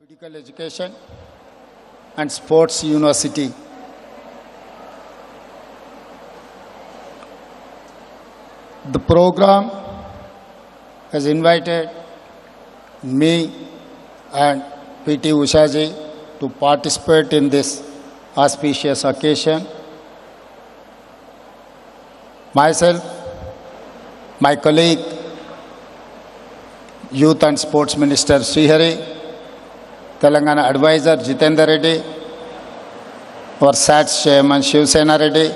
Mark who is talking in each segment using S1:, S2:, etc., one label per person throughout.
S1: Physical Education and Sports University. The program has invited me and P.T. Ushaji to participate in this auspicious occasion. Myself, my colleague, Youth and Sports Minister Srihari, Telangana Advisor Jitendra Reddy, our SATS Chairman Shiv Sena Reddy,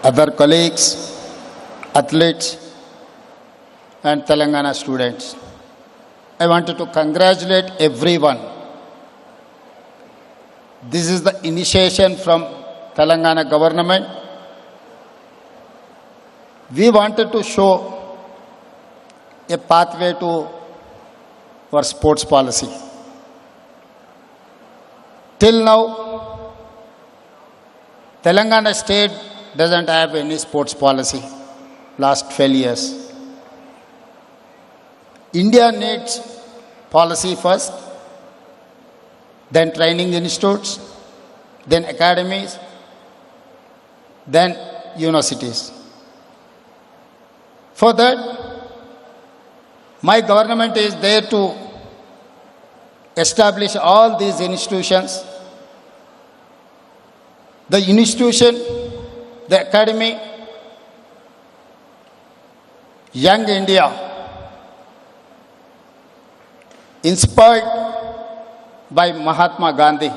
S1: other colleagues, athletes and Telangana students. I wanted to congratulate everyone. This is the initiation from Telangana government. We wanted to show a pathway to our sports policy. Till now, Telangana state doesn't have any sports policy. Last 12 years. India needs policy first, then training institutes, then academies, then universities. For that, my government is there to establish all these institutions. The institution, the academy, Young India, inspired by Mahatma Gandhi.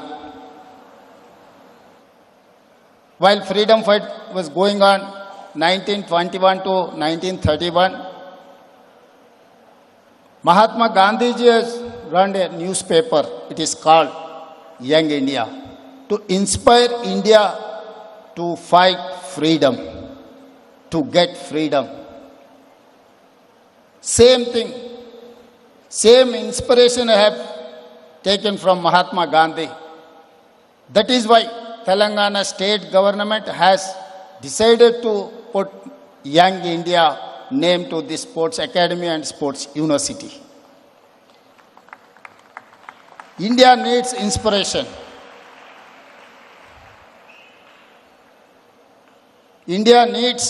S1: While freedom fight was going on 1921 to 1931, Mahatma Gandhi ji has run a newspaper. It is called Young India, to inspire India to fight freedom, to get freedom. Same thing, same inspiration I have taken from Mahatma Gandhi. That is why Telangana state government has decided to put Young India name to the Sports Academy and Sports University. India needs inspiration. India needs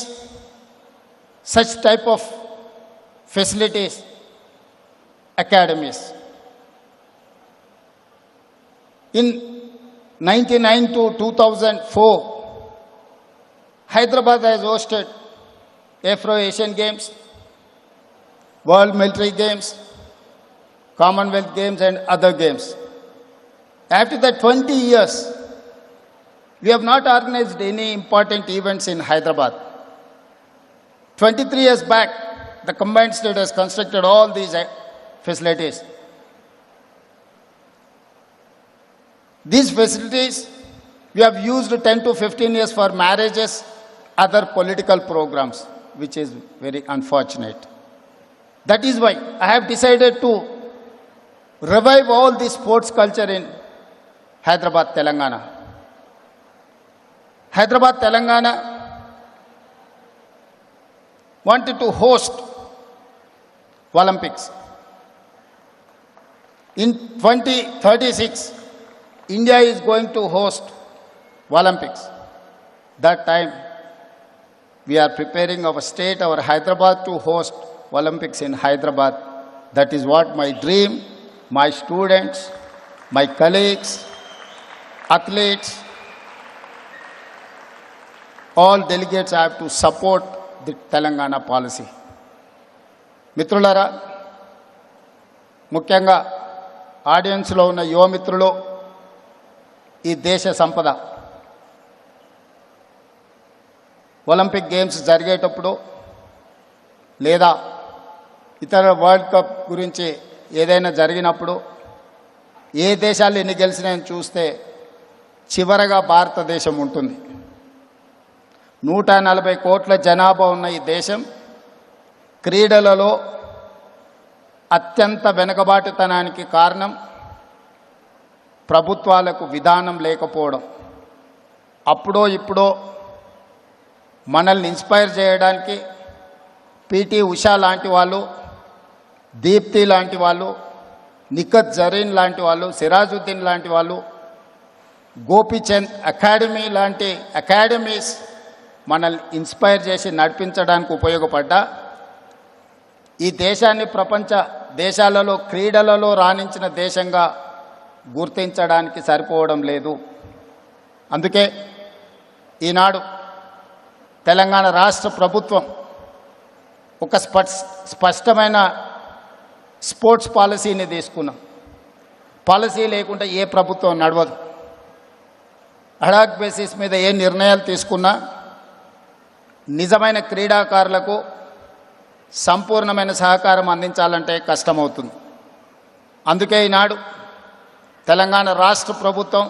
S1: such type of facilities, academies. In 1999 to 2004, Hyderabad has hosted Afro-Asian Games, World Military Games, Commonwealth Games and other games. After that 20 years, we have not organized any important events in Hyderabad. 23 years back, the combined state has constructed all these facilities. These facilities, we have used 10 to 15 years for marriages, other political programs, which is very unfortunate. That is why I have decided to revive all the sports culture in Hyderabad, Telangana. Hyderabad, Telangana wanted to host Olympics. In 2036, India is going to host Olympics. That time, we are preparing our state, our Hyderabad, to host Olympics in Hyderabad. That is what my dream, my students, my colleagues, athletes, all delegates have to support the Telangana policy. మిత్రులారా, ముఖ్యంగా ఆడియన్స్లో ఉన్న యువ మిత్రులు, ఈ దేశ సంపద. Olympic games జరిగేటప్పుడు లేదా ఇతర వరల్డ్ కప్ గురించి ఏదైనా జరిగినప్పుడు ఏ దేశాలు ఎన్ని గెలిచినాయని చూస్తే చివరగా భారతదేశం ఉంటుంది. 140 కోట్ల జనాభా ఉన్న ఈ దేశం క్రీడలలో అత్యంత వెనుకబాటుతనానికి కారణం ప్రభుత్వాలకు విధానం లేకపోవడం. అప్పుడో ఇప్పుడో మనల్ని ఇన్స్పైర్ చేయడానికి పిటి ఉషా లాంటి వాళ్ళు, దీప్తి లాంటి వాళ్ళు, నిఖత్ జరీన్ లాంటి వాళ్ళు, సిరాజుద్దీన్ లాంటి వాళ్ళు, గోపీచంద్ అకాడమీ లాంటి అకాడమీస్ మనల్ని ఇన్స్పైర్ చేసి నడిపించడానికి ఉపయోగపడ్డా ఈ దేశాన్ని ప్రపంచ దేశాలలో క్రీడలలో రాణించిన దేశంగా గుర్తించడానికి సరిపోవడం లేదు. అందుకే ఈనాడు తెలంగాణ రాష్ట్ర ప్రభుత్వం ఒక స్పష్టమైన స్పోర్ట్స్ పాలసీని తీసుకున్నాం. పాలసీ లేకుండా ఏ ప్రభుత్వం నడవదు. అడాక్ బేసిస్ మీద ఏ నిర్ణయాలు తీసుకున్నా నిజమైన క్రీడాకారులకు సంపూర్ణమైన సహకారం అందించాలంటే కష్టమవుతుంది. అందుకే ఈనాడు తెలంగాణ రాష్ట్ర ప్రభుత్వం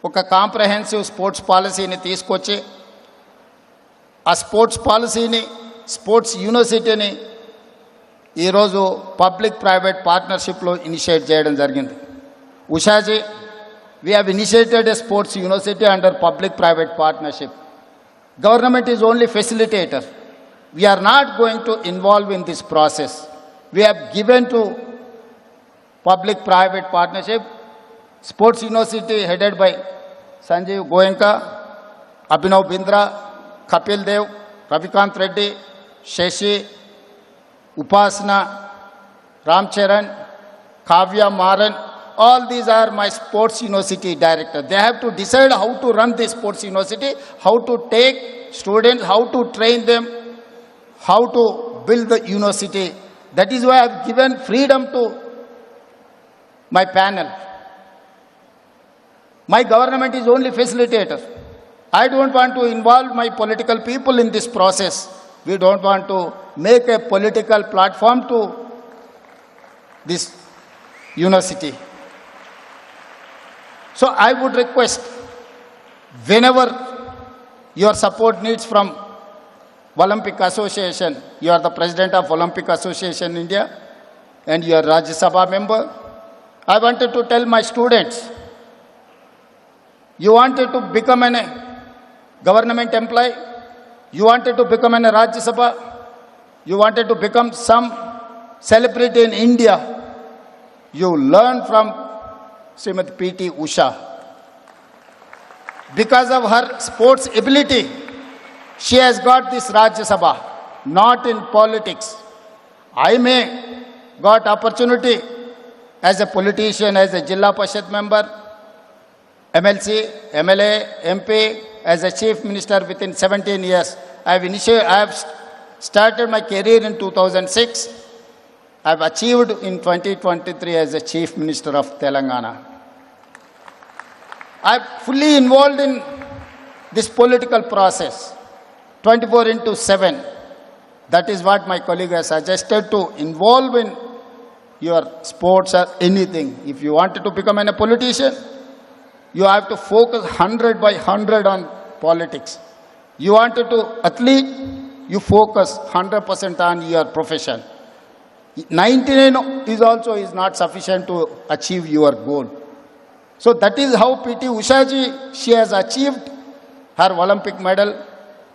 S1: ఒక కాంప్రహెన్సివ్ స్పోర్ట్స్ పాలసీని తీసుకొచ్చి ఆ స్పోర్ట్స్ పాలసీని, స్పోర్ట్స్ యూనివర్సిటీని ఈరోజు పబ్లిక్ ప్రైవేట్ పార్ట్నర్షిప్లో ఇనిషియేట్ చేయడం జరిగింది. ఉషాజీ, we have initiated a sports university under public private partnership. Government is only facilitator. We are not going to involve in this process. We have given to public private partnership sports university headed by Sanjeev Goenka, Abhinav Bindra, Kapil Dev, Ravikant Reddy, Shashi, Upasana, Ram Charan, Kavya Maran. All these are my sports university director. They have to decide how to run this sports university, how to take students, how to train them, how to build the university. That is why I have given freedom to my panel. My government is only facilitator. I don't want to involve my political people in this process. We don't want to make a political platform to this university. So I would request, whenever your support needs from Olympic Association, you are the president of Olympic Association India and you are Rajya Sabha member. I wanted to tell my students, you wanted to become a government employee, you wanted to become a Rajya Sabha, you wanted to become some celebrity in India, you learn from Srimati P.T. Usha. Because of her sports ability, she has got this Rajya Sabha, not in politics. I may got opportunity as a politician, as a Jilla Parishad member, MLC, MLA, MP, as a chief minister within 17 years. I have started my career in 2006. I have achieved in 2023 as a chief minister of Telangana. I am fully involved in this political process, 24/7. That is what my colleague has suggested, to involve in your sports or anything. If you wanted to become a politician, you have to focus 100% on politics. You wanted to athlete, you focus 100% on your profession. 99 is not sufficient to achieve your goal. So that is how P.T. Ushaji, she has achieved her Olympic medal.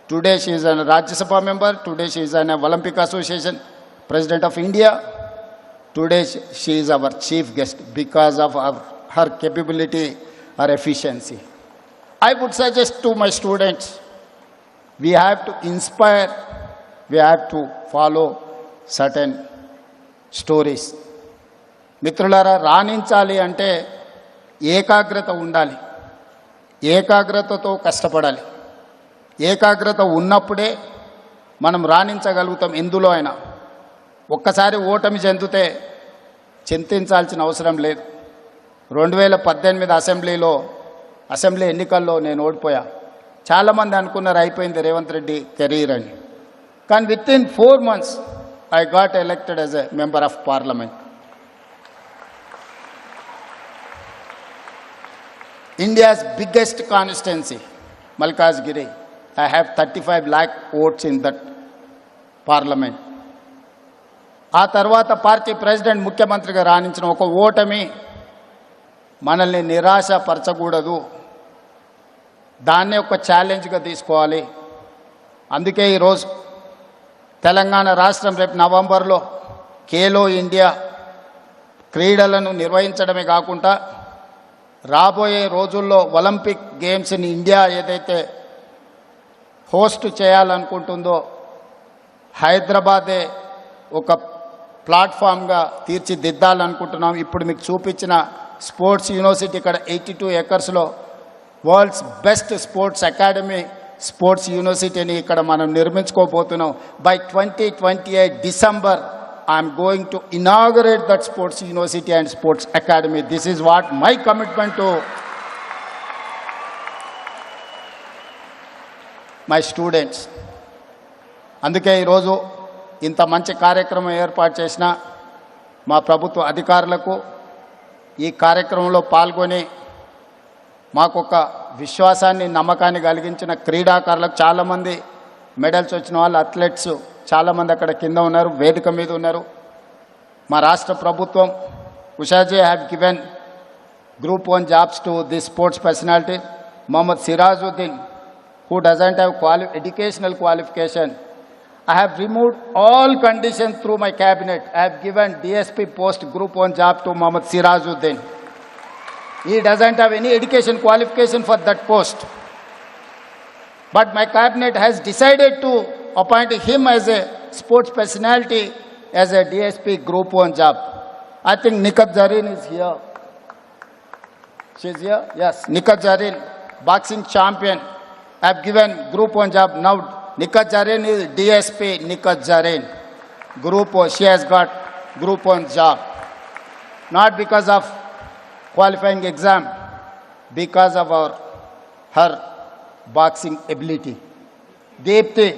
S1: Today she is a Rajya Sabha member. Today she is an Olympic Association President of India. Today she is our chief guest because of her capability, her efficiency. I would suggest to my students, we have to inspire, we have to follow certain stories. మిత్రులారా, రాణించాలి అంటే ఏకాగ్రత ఉండాలి, ఏకాగ్రతతో కష్టపడాలి. ఏకాగ్రత ఉన్నప్పుడే మనం రాణించగలుగుతాం ఎందులో అయినా. ఒక్కసారి ఓటమి చెందితే చింతించాల్సిన అవసరం లేదు. 2018 అసెంబ్లీ ఎన్నికల్లో నేను ఓడిపోయా. చాలామంది అనుకున్నారు అయిపోయింది రేవంత్ రెడ్డి కెరీర్ అని. కానీ with in 4 months I got elected as a member of parliament. India's biggest constituency, Malkajgiri. I have 35 lakh votes in that parliament. ఆ తర్వాత పార్టీ ప్రెసిడెంట్, ముఖ్యమంత్రిగా రాణించిన ఒక ఓటమి మనల్ని నిరాశపరచకూడదు. దాన్నే ఒక ఛాలెంజ్గా తీసుకోవాలి. అందుకే ఈరోజు తెలంగాణ రాష్ట్రం రేపు నవంబర్లో ఖేలో ఇండియా క్రీడలను నిర్వహించడమే కాకుండా రాబోయే రోజుల్లో ఒలింపిక్ గేమ్స్ని ఇండియా ఏదైతే హోస్ట్ చేయాలనుకుంటుందో హైదరాబాదే ఒక ప్లాట్ఫామ్గా తీర్చిదిద్దాలనుకుంటున్నాం. ఇప్పుడు మీకు చూపించిన స్పోర్ట్స్ యూనివర్సిటీ ఇక్కడ 82 ఎకర్స్లో world's best sports academy sports యూనివర్సిటీని ఇక్కడ మనం నిర్మించుకోబోతున్నాం. By 2028 December I'm going to inaugurate that sports university and sports academy. This is what my commitment to my students. అందుకే ఈరోజు ఇంత మంచి కార్యక్రమం ఏర్పాటు చేసిన మా ప్రభుత్వ అధికారులకు, ఈ కార్యక్రమంలో పాల్గొని మాకొక విశ్వాసాన్ని నమ్మకాన్ని కలిగించిన క్రీడాకారులకు, చాలామంది మెడల్స్ వచ్చిన వాళ్ళు అథ్లెట్స్ చాలామంది అక్కడ కింద ఉన్నారు, వేదిక మీద ఉన్నారు. మా రాష్ట్ర ప్రభుత్వం ఉషాజీ have given Group 1 jobs to this sports personality. Mohammad Sirajuddin, who doesn't have educational qualification. I have removed all conditions through my cabinet. I have given DSP post Group 1 job to Mohammad Sirajuddin. He doesn't have any education qualification for that post. But my cabinet has decided to appoint him as a sports personality as a DSP Group 1 job. I think Nikat Zareen is here. She's here? Yes. Nikat Zareen, boxing champion. I have given Group 1 job. Now Nikat Zareen is DSP Nikat Zareen. Group 1, she has got Group 1 job. Not because of qualifying exam, because of her boxing ability. Deepthi,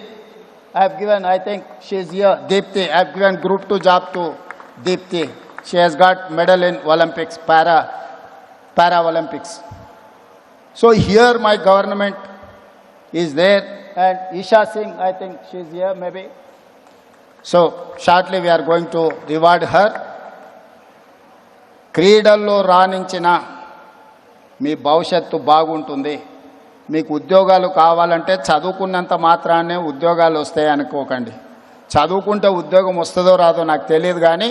S1: I have given, I think she is here. Deepthi, I have given Group 2 job to Deepthi. She has got medal in Olympics, Para-Olympics. So here my government is there, and Isha Singh, I think she is here maybe. So shortly we are going to reward her. క్రీడల్లో రాణించిన మీ భవిష్యత్తు బాగుంటుంది. మీకు ఉద్యోగాలు కావాలంటే చదువుకున్నంత మాత్రానే ఉద్యోగాలు వస్తాయి అనుకోకండి. చదువుకుంటే ఉద్యోగం వస్తుందో రాదో నాకు తెలియదు, కానీ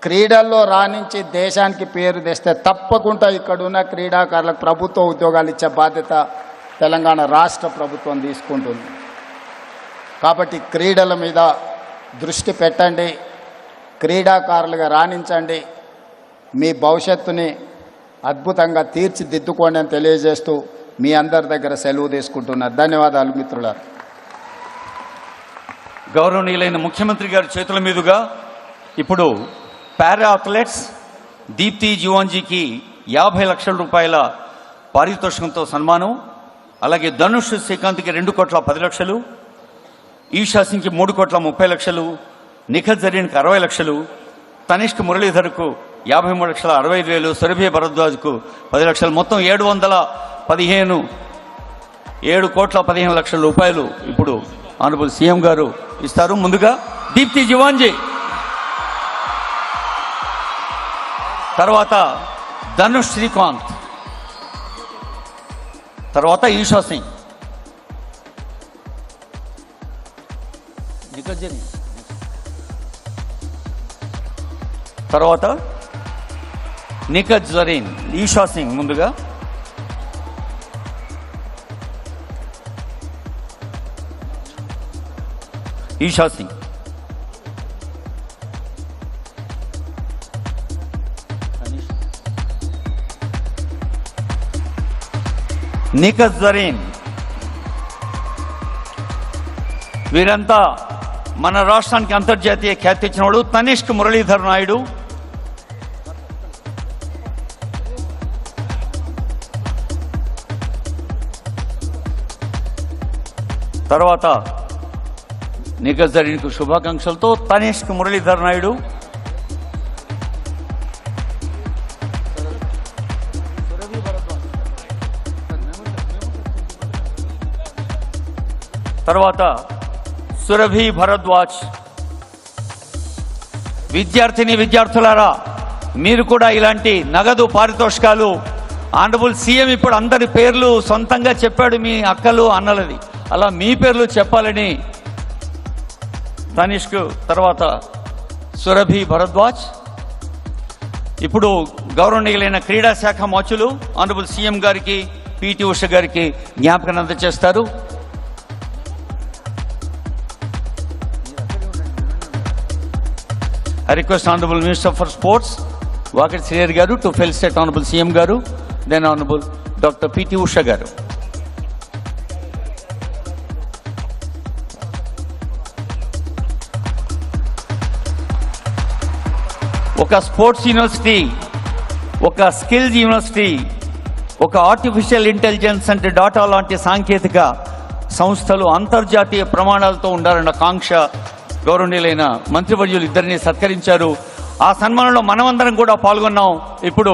S1: క్రీడల్లో రాణించి దేశానికి పేరు తెస్తే తప్పకుండా ఇక్కడున్న క్రీడాకారులకు ప్రభుత్వ ఉద్యోగాలు ఇచ్చే బాధ్యత తెలంగాణ రాష్ట్ర ప్రభుత్వం తీసుకుంటుంది. కాబట్టి క్రీడల మీద దృష్టి పెట్టండి, క్రీడాకారులుగా రాణించండి, మీ భవిష్యత్తుని అద్భుతంగా తీర్చిదిద్దుకోండి అని తెలియజేస్తూ మీ అందరి దగ్గర సెలవు తీసుకుంటున్నారు. ధన్యవాదాలు మిత్రులారా.
S2: గౌరవనీయులైన ముఖ్యమంత్రి గారి చేతుల మీదుగా ఇప్పుడు పారా అథ్లెట్స్ దీప్తి జీవాంజీకి 50 లక్షల రూపాయల పారితోషికంతో సన్మానం, అలాగే ధనుష్ శ్రీకాంత్కి 2,10,00,000, ఈషా సింగ్కి 3,30,00,000, నిఖత్ జరీన్కి 60 లక్షలు, తనిష్క్ మురళీధర్కు 53,65,000, సురభి భరద్వాజ్కు 10 లక్షలు, మొత్తం 7,15,00,000 రూపాయలు ఇప్పుడు ఆనరబుల్ సీఎం గారు ఇస్తారు. ముందుగా దీప్తి జీవాంజీ, తర్వాత ధనుష్ శ్రీకాంత్, తర్వాత ఈషా సింగ్, తర్వాత నిఖత్ జరీన్. ఈషా సింగ్ ముందుగా, ఈషా సింగ్, నిఖత్ జరీన్. వీరంతా మన రాష్ట్రానికి అంతర్జాతీయ ఖ్యాతి ఇచ్చినవాడు. తనిష్క్ మురళీధర్ నాయుడు, తర్వాత నిఖత్ జరీన్కు శుభాకాంక్షలతో తనిష్క్ మురళీధర్ నాయుడు, తర్వాత సురభి భరద్వాజ్. విద్యార్థులారా, మీరు కూడా ఇలాంటి నగదు పారితోషికాలు, ఆనరబుల్ సీఎం ఇప్పుడు అందరి పేర్లు సొంతంగా చెప్పాడు, మీ అక్కలు అన్నలది, అలా మీ పేర్లు చెప్పాలని తనిష్క్, తర్వాత సురభి భరద్వాజ్, ఇప్పుడు గౌరవనీయులైన క్రీడా శాఖ మంత్రులు ఆనరబుల్ సీఎం గారికి పిటి ఉష గారికి జ్ఞాపకం అందజేస్తారు. I request Honorable Minister for Sports, Vakit Sriyar Garu, to felicitate Honorable CM Garu, then Honorable Dr. P.T. Usha Garu. ఒక స్పోర్ట్స్ యూనివర్సిటీ, ఒక స్కిల్స్ యూనివర్సిటీ, ఒక ఆర్టిఫిషియల్ ఇంటెలిజెన్స్ అంటే డాటా లాంటి సాంకేతిక సంస్థలు అంతర్జాతీయ ప్రమాణాలతో ఉండాలన్న కాంక్ష గౌరవనీయులైన మంత్రివర్యులు ఇద్దరిని సత్కరించారు. ఆ సన్మానంలో మనమందరం కూడా పాల్గొన్నాం. ఇప్పుడు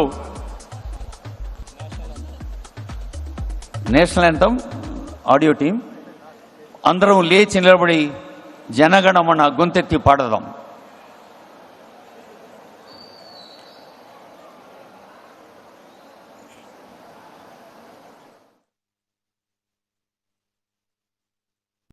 S2: నేషనల్ యాంథమ్ ఆడియో టీం అందరం లేచి నిలబడి జనగణమన గొంతెత్తి పాడదాం.